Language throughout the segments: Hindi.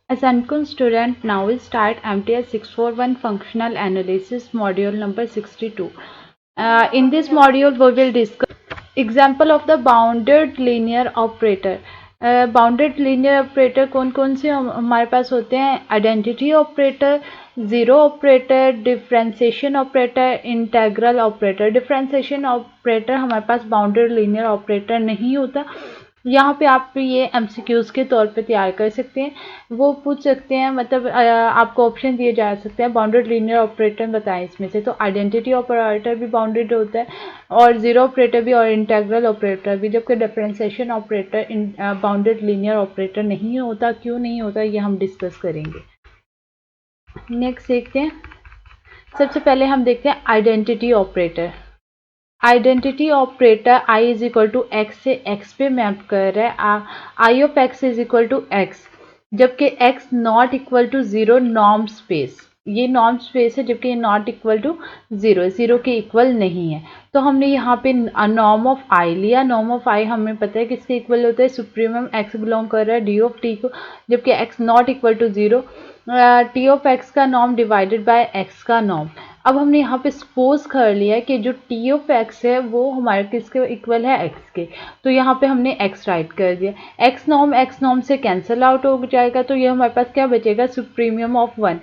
Asankun student, now we start MTS 641 functional analysis module number 62. In this module we will discuss example of the bounded linear operator. Bounded linear operator कौन कौन से हमारे पास होते हैं? Identity operator, zero operator, differentiation operator, integral operator. Differentiation operator हमारे पास बाउंडेड लीनियर ऑपरेटर नहीं होता। यहाँ पे आप ये एमसीक्यूज के तौर पे तैयार कर सकते हैं, वो पूछ सकते हैं, मतलब आपको ऑप्शन दिए जा सकते हैं बाउंडेड लीनियर ऑपरेटर बताएं इसमें से। तो आइडेंटिटी ऑपरेटर भी बाउंडेड होता है और जीरो ऑपरेटर भी और इंटेग्रल ऑपरेटर भी, जबकि differentiation operator bounded linear operator नहीं होता। क्यों नहीं होता ये हम डिस्कस करेंगे। नेक्स्ट देखते हैं, सबसे पहले हम देखते हैं identity operator. Identity operator i is equal to x से x पे मैप कर रहा है, I of x is equal to x, जबकि x not equal to zero norm space, ये नॉर्म स्पेस है, जबकि ये not equal to zero, zero के इक्वल नहीं है। तो हमने यहाँ पे नॉर्म ऑफ i लिया। नॉर्म ऑफ i हमें पता है किसके इक्वल होता है? सुप्रीमम x बिलोंग कर रहा है डी ऑफ टी को, जबकि x not equal to zero, T of X का नॉर्म डिवाइडेड बाय x का नॉर्म। अब हमने यहाँ पे सपोज कर लिया है कि जो टी ऑफ एक्स है वो हमारे किसके इक्वल है? एक्स के। तो यहाँ पे हमने एक्स राइट कर दिया। एक्स नॉर्म से कैंसिल आउट हो जाएगा, तो ये हमारे पास क्या बचेगा? सुप्रीमियम ऑफ वन।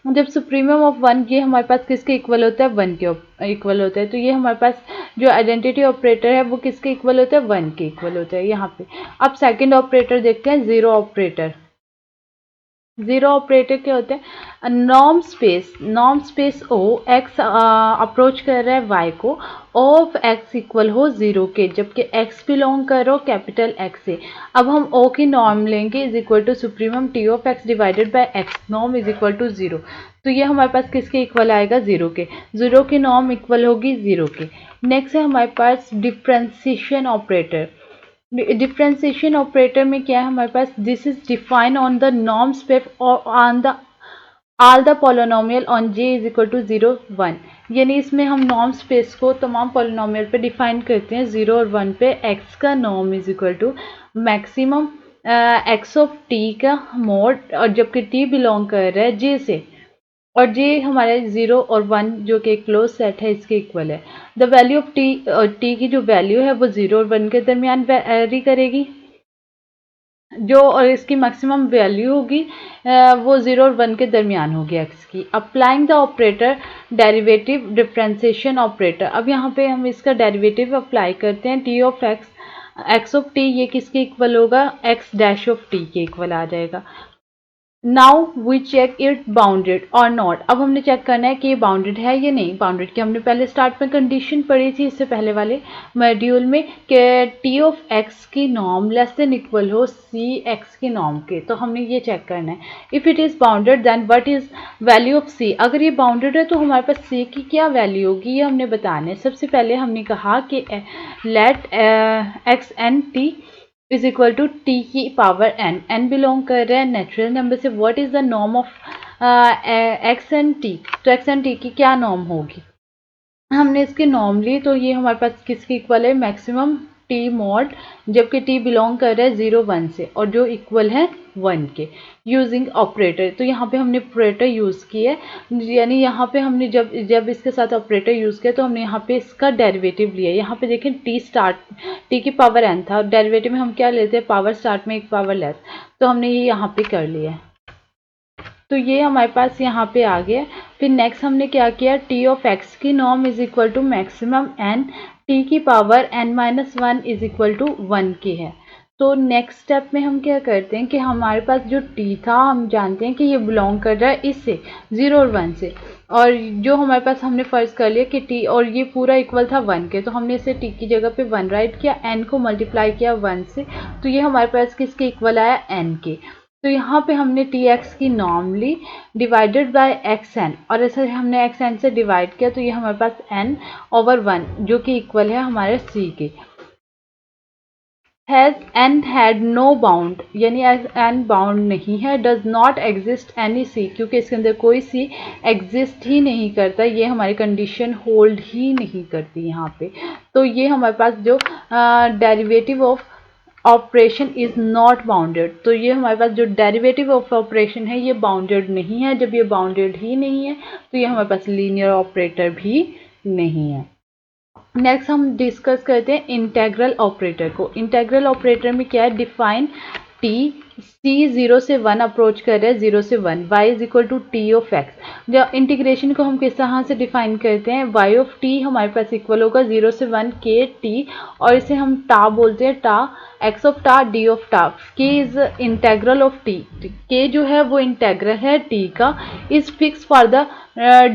जब सुप्रीमियम ऑफ वन, ये हमारे पास किसके इक्वल होता है? वन के इक्वल होता है। तो ये हमारे पास जो आइडेंटिटी ऑपरेटर है वो किसके इक्वल होता है? वन के इक्वल होता है यहाँ पे। अब सेकेंड ऑपरेटर देखते हैं, जीरो ऑपरेटर। जीरो ऑपरेटर क्या होते हैं? Norm space O X approach कर रहा है वाई को, ऑफ एक्स इक्वल हो जीरो के, जबकि एक्स बिलोंग करो कैपिटल एक्स से। अब हम ओ की नॉर्म लेंगे is equal to supremum T of X divided by X, norm is equal to zero. तो ये हमारे पास किसके इक्वल आएगा? जीरो के। जीरो की नॉर्म इक्वल होगी जीरो के। नेक्स्ट है हमारे पास डिफरेंशिएशन ऑपरेटर। डिफरेंशिएशन ऑपरेटर में क्या है हमारे पास? This is define on the norm space और on the all the polynomial on J is equal to zero one. यानी इसमें हम नॉर्म स्पेस को तमाम पोलिनोमियल पे डिफाइन करते हैं। जीरो और वन पे एक्स का norm is equal to maximum X of T का मोड, और जबकि टी बिलोंग कर रहा है जे से, और जे हमारे जीरो और वन जो कि क्लोज सेट है इसके इक्वल है। द वैल्यू ऑफ टी, और टी की जो वैल्यू है वो जीरो और वन के दरमियान वेरी करेगी, जो और इसकी मैक्सिमम वैल्यू होगी वो जीरो और वन के दरमियान होगी एक्स की। Applying the operator derivative differentiation operator. अब यहाँ पे हम इसका डेरिवेटिव अप्लाई करते हैं। T of X, X of T, ये किसके इक्वल होगा? एक्स डैश ऑफ टी के इक्वल आ जाएगा। Now we check it bounded और नॉट। अब हमने चेक करना है कि ये बाउंडेड है या नहीं बाउंडेड की। हमने पहले स्टार्ट में कंडीशन पढ़ी थी इससे पहले वाले मॉड्यूल में कि टी ऑफ एक्स की नॉर्म लेस देन इक्वल हो सी एक्स की नॉर्म के। तो हमने ये चेक करना है। If it is bounded then what is value of C. अगर ये बाउंडेड है तो हमारे पास सी की क्या वैल्यू होगी ये हमने बताना है। सबसे पहले हमने कहा कि let X N T is equal to T की पावर एन। एन बिलोंग कर रहा है नेचुरल नंबर से। What is the norm of X and T? तो एक्स एंड टी की क्या नॉर्म होगी? हमने इसकी नॉर्म ली, तो ये हमारे पास किसके इक्वल है? मैक्सिमम टी मॉड, जबकि टी बिलोंग कर रहा है जीरो वन से और जो इक्वल है वन के। यूजिंग ऑपरेटर, तो यहाँ पे हमने ऑपरेटर यूज़ किया है, यानी यहाँ पे हमने जब इसके साथ ऑपरेटर यूज़ किया तो हमने यहाँ पे इसका डेरिवेटिव लिया। यहाँ पे देखें टी स्टार्ट, टी की पावर एन था, डेरिवेटिव में हम क्या लेते हैं? पावर स्टार्ट में एक पावर लेस। तो हमने ये यहाँ पे कर लिया है, तो ये हमारे पास यहाँ पे आ गया। फिर नेक्स्ट हमने क्या किया? टी ऑफ एक्स की norm is equal to maximum N T की power N minus one is equal to one की है। तो नेक्स्ट स्टेप में हम क्या करते हैं कि हमारे पास जो टी था हम जानते हैं कि ये बिलोंग कर रहा है इससे, ज़ीरो और वन से, और जो हमारे पास हमने फ़र्ज कर लिया कि टी और ये पूरा इक्वल था वन के, तो हमने इसे टी की जगह पे वन राइट किया, एन को मल्टीप्लाई किया वन से, तो ये हमारे पास किसके इक्वल आया? एन के। तो यहाँ पे हमने टी एक्स की नॉर्म ली डिवाइडेड बाय एक्स एन, और ऐसे हमने एक्स एन से डिवाइड किया, तो ये हमारे पास एन ओवर वन जो कि इक्वल है हमारे सी के। Has N had no bound, यानी एन बाउंड नहीं है। Does not exist any C, क्योंकि इसके अंदर कोई सी एग्जिस्ट ही नहीं करता, ये हमारी कंडीशन होल्ड ही नहीं करती यहाँ पे। तो ये हमारे पास जो derivative of operation is not bounded. तो ये हमारे पास जो डेरिवेटिव ऑफ ऑपरेशन है ये बाउंडेड नहीं है। जब ये बाउंडेड ही नहीं है तो ये हमारे पास लीनियर ऑपरेटर भी नहीं है। नेक्स्ट हम डिस्कस करते हैं इंटेग्रल ऑपरेटर को। इंटेग्रल ऑपरेटर में क्या है, डिफाइन टी, सी 0 से 1 अप्रोच कर रहे हैं 0 से 1, y is equal to T of X. जब इंटीग्रेशन को हम किस तरह से डिफाइन करते हैं, y ऑफ टी हमारे पास इक्वल होगा 0 से 1 के टी, और इसे हम टा बोलते हैं, टा x ऑफ टा डी ऑफ टा। k is integral of T, k जो है वो इंटेग्रल है t का, is fix for the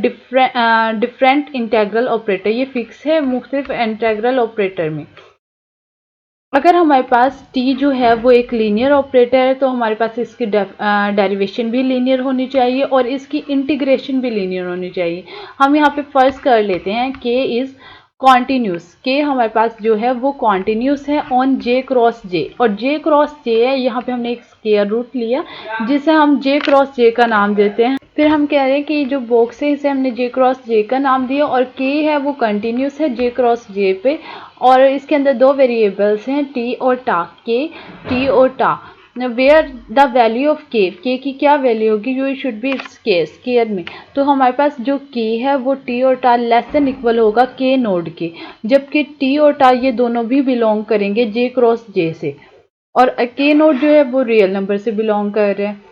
different integral operator. ये फिक्स है मुख्तलिफ इंटेग्रल ऑपरेटर में। अगर हमारे पास t जो है वो एक लीनियर ऑपरेटर है तो हमारे पास इसकी डेरिवेशन भी लीनियर होनी चाहिए और इसकी इंटीग्रेशन भी लीनियर होनी चाहिए। हम यहाँ पे फर्स्ट कर लेते हैं k इज कॉन्टिन्यूस। k हमारे पास जो है वो कॉन्टिन्यूस है ऑन j क्रॉस j, और j क्रॉस j है, यहाँ पे हमने एक स्क्वायर रूट लिया जिसे हम j क्रॉस j का नाम देते हैं। फिर हम कह रहे हैं कि जो बॉक्स है इसे हमने j क्रॉस j का नाम दिया, और k है वो कंटिन्यूस है j क्रॉस j पे, और इसके अंदर दो वेरिएबल्स हैं t और टा, k t और टा। Where the value of k, k की क्या वैल्यू होगी, यू शुड बी स्केयर में। तो हमारे पास जो k है वो t और टा लेस देन इक्वल होगा k नोड के, जबकि t और टा ये दोनों भी बिलोंग करेंगे j क्रॉस j से, और k नोड जो है वो रियल नंबर से बिलोंग कर रहे हैं।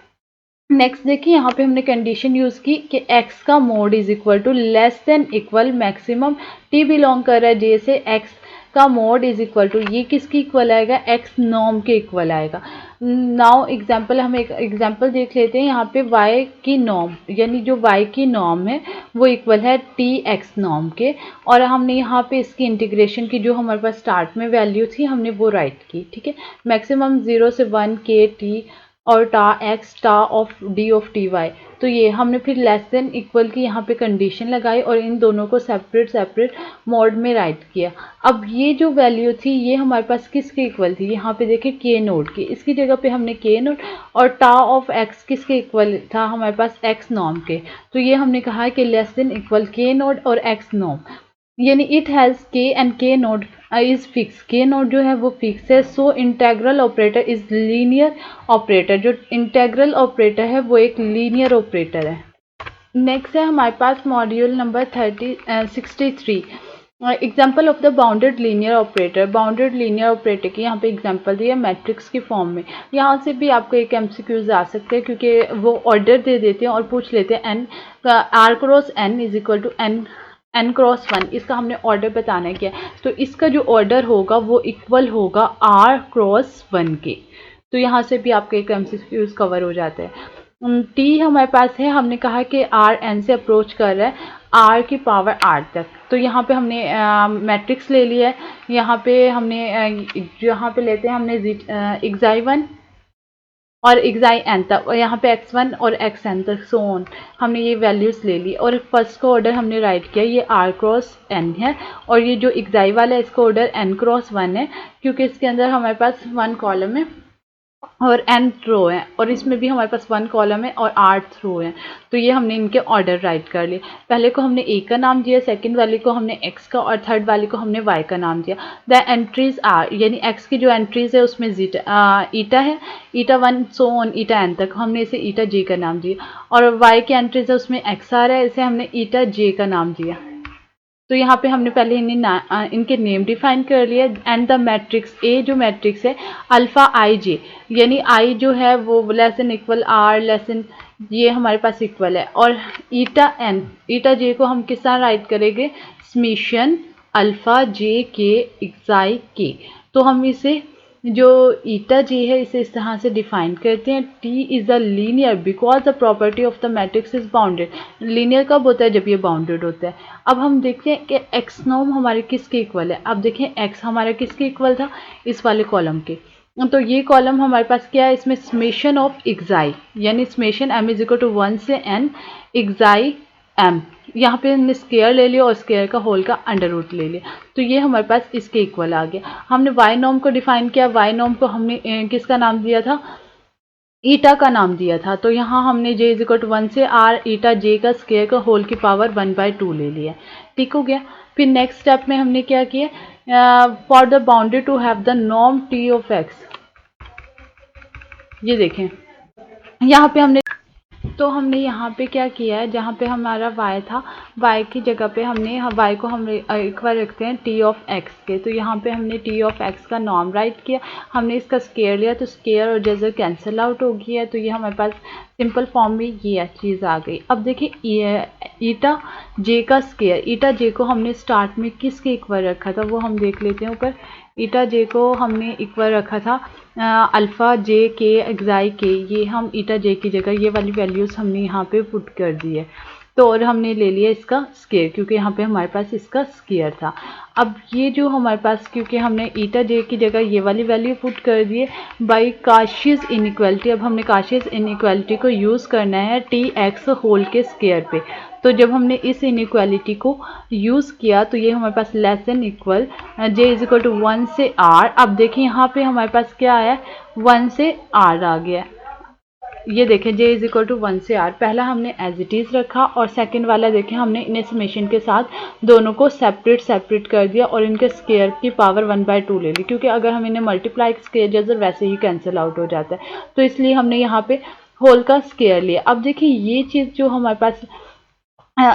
नेक्स्ट देखिए यहाँ पे हमने कंडीशन यूज की कि x का mod is equal to less than equal maximum t belong कर रहा है j से, x का मोड इज इक्वल टू, ये किसकी इक्वल आएगा, x नॉर्म के इक्वल आएगा। नाउ एग्जांपल, हम एक एग्जांपल देख लेते हैं। यहाँ पे y की नॉर्म, यानी जो y की नॉर्म है वो इक्वल है t x नॉर्म के, और हमने यहाँ पे इसकी इंटीग्रेशन की जो हमारे पास स्टार्ट में वैल्यू थी हमने वो राइट की, ठीक है। मैक्सिमम 0 से 1 k t और टा एक्स टा of D of T Y. तो ये हमने फिर लेस देन इक्वल की यहाँ पे कंडीशन लगाई और इन दोनों को सेपरेट मोड में राइट किया। अब ये जो वैल्यू थी ये हमारे पास किसके इक्वल थी, यहाँ पे देखिए के नोड की, इसकी जगह पे हमने के नोड, और टा ऑफ एक्स किसके इक्वल था हमारे पास, एक्स नॉर्म के। तो ये हमने कहा है कि less than equal K node और एक्स नॉर्म, यानी it has K and K node is fix, K node जो है वो फिक्स है। So integral operator is linear operator, जो इंटेग्रल ऑपरेटर है वो एक लीनियर ऑपरेटर है। नेक्स्ट है हमारे पास module number 63, example of the bounded linear operator. Bounded linear operator की यहाँ पे एग्जाम्पल दिया मैट्रिक्स की फॉर्म में। यहाँ से भी आपको एक एमसीक्यूज आ सकते हैं क्योंकि वो ऑर्डर दे देते हैं और पूछ लेते हैं N R cross N is equal to n cross 1, इसका हमने ऑर्डर बताना है क्या, तो इसका जो ऑर्डर होगा वो इक्वल होगा r क्रॉस 1 के। तो यहाँ से भी आपके एक एमसीक्यूज कवर हो जाते हैं। t हमारे पास है, हमने कहा कि r n से अप्रोच कर रहा है r की पावर r तक। तो यहाँ पे हमने मैट्रिक्स ले लिया है, यहाँ पे हमने यहाँ पे लेते हैं हमने xi 1 और xi n तक, और यहाँ पे x1 और xn तक सो ऑन हमने ये वैल्यूज ले ली, और फर्स्ट का ऑर्डर हमने राइट किया, ये r क्रॉस n है, और ये जो xi वाला है इसका ऑर्डर n क्रॉस 1 है क्योंकि इसके अंदर हमारे पास 1 कॉलम है और n रो है, और इसमें भी हमारे पास 1 कॉलम है और 8 रो है। तो ये हमने इनके ऑर्डर राइट कर लिए। पहले को हमने a का नाम दिया, सेकंड वाले को हमने x का, और थर्ड वाले को हमने y का नाम दिया। द एंट्रीज आर, यानी x की जो एंट्रीज है उसमें ईटा है, ईटा 1 सो ऑन ईटा n तक, हमने इसे ईटा j का नाम दिया, और y की एंट्रीज है उसमें x आ रहा है, इसे हमने ईटा j का नाम दिया। तो यहाँ पे हमने पहले इनके नेम डिफाइन कर लिया। एंड द मैट्रिक्स ए, जो मैट्रिक्स है अल्फा आई जे, यानी आई जो है वो less than equal or less than, ये हमारे पास इक्वल है, और ईटा एन, ईटा जे को हम किस तरह राइट करेंगे, समेशन अल्फा जे के एक्साई के। तो हम इसे जो ईटा जे है इसे इस तरह से डिफाइन करते हैं, T is a linear because the property of the matrix is bounded. Linear कब होता है, जब ये बाउंडेड होता है। अब हम देखते हैं कि एक्स नॉर्म हमारे किसके इक्वल है। अब देखें एक्स हमारा किसके इक्वल था, इस वाले कॉलम के। तो ये कॉलम हमारे पास क्या है, इसमें समेशन ऑफ एक्साई, यानी summation M is equal to 1 से n एक्साई एम, यहाँ पे हमने स्क्वायर ले लिया और स्क्वायर का होल का अंडर रूट ले लिया। तो ये हमारे पास इसके इक्वल आ गया। हमने वाई नॉर्म को डिफाइन किया, वाई नॉर्म को हमने किसका नाम दिया था, ईटा का नाम दिया था। तो यहाँ हमने j इज इक्वल टू 1 से r ईटा j का स्क्वायर का होल की पावर 1/2 ले लिया, ठीक हो गया। फिर नेक्स्ट स्टेप में हमने क्या किया, for the boundary to have the norm T of X. ये देखें यहाँ पे हमने यहाँ पे क्या किया है, जहाँ पे हमारा y था, y की जगह पे हमने y को हम एक बार रखते हैं t ऑफ x के। तो यहाँ पे हमने t ऑफ x का नॉर्म राइट किया, हमने इसका स्केयर लिया, तो स्केयर और जैसे कैंसिल आउट हो गया है, तो ये हमारे पास सिंपल फॉर्म में ये चीज़ आ गई। अब देखिए ईटा जे का स्केयर, ईटा जे को हमने स्टार्ट में किसके इक्वल रखा था वो हम देख लेते हैं। ऊपर ईटा जे को हमने इक्वल रखा था अल्फ़ा जे के एक्साई के, ये हम ईटा जे की जगह ये वाली वैल्यूज़ हमने यहाँ पे पुट कर दी है। तो और हमने ले लिया इसका स्केयर, क्योंकि यहाँ पे हमारे पास इसका स्केयर था। अब ये जो हमारे पास, क्योंकि हमने ईटा जे की जगह ये वाली वैल्यू पुट कर दी है बाई काशीज़ इनइक्वालिटी। अब हमने काशीज़ इनइक्वालिटी को यूज़ करना है टी एक्स होल के स्केयर पे। तो जब हमने इस इनइक्वालिटी को यूज़ किया तो ये हमारे पास less than equal J is equal to 1 से r। अब देखिए यहाँ पे हमारे पास क्या आया, 1 से r आ गया। ये देखें जे इज इक्वल टू 1 से r, पहला हमने एज इट इज़ रखा और सेकंड वाला देखें हमने इन समेशन के साथ दोनों को सेपरेट कर दिया और इनके स्केयर की पावर 1/2 ले ली, क्योंकि अगर हम इन्हें मल्टीप्लाई स्केयर जैसे वैसे ही कैंसिल आउट हो जाता है, तो इसलिए हमने यहाँ पे होल का स्केयर लिया। अब देखिए ये चीज़ जो हमारे पास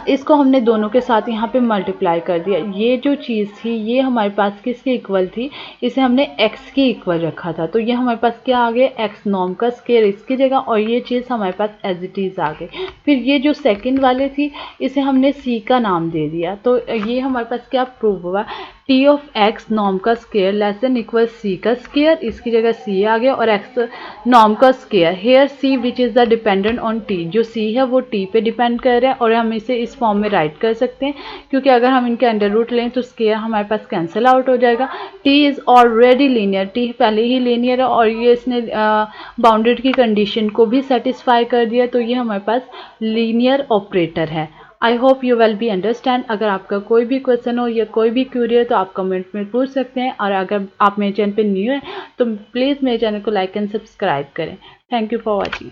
इसको हमने दोनों के साथ यहाँ पे मल्टीप्लाई कर दिया। ये जो चीज़ थी ये हमारे पास किसके इक्वल थी, इसे हमने x के इक्वल रखा था, तो ये हमारे पास क्या आ गया, x नॉर्म का स्केयर इसकी जगह, और ये चीज़ हमारे पास एज इट इज़ आ गई। फिर ये जो सेकंड वाले थी इसे हमने c का नाम दे दिया, तो ये हमारे पास क्या प्रूव हुआ, टी ऑफ x नॉर्म का square less than equal c का स्केयर, इसकी जगह c आ गया, और x नॉर्म का square here c which is the dependent on t, जो c है वो t पे डिपेंड कर रहा है, और हम इसे इस फॉर्म में राइट कर सकते हैं, क्योंकि अगर हम इनके अंडर रूट लें तो स्केयर हमारे पास कैंसिल आउट हो जाएगा। t is already linear, t पहले ही लीनियर है और ये इसने बाउंडेड की कंडीशन को भी सेटिस्फाई कर दिया, तो ये हमारे पास लीनियर ऑपरेटर है। I hope you will be understand. अगर आपका कोई भी क्वेश्चन हो या कोई भी क्यूरी हो तो आप कमेंट में पूछ सकते हैं, और अगर आप मेरे चैनल पे न्यू हैं तो प्लीज़ मेरे चैनल को लाइक एंड सब्सक्राइब करें। Thank you for watching.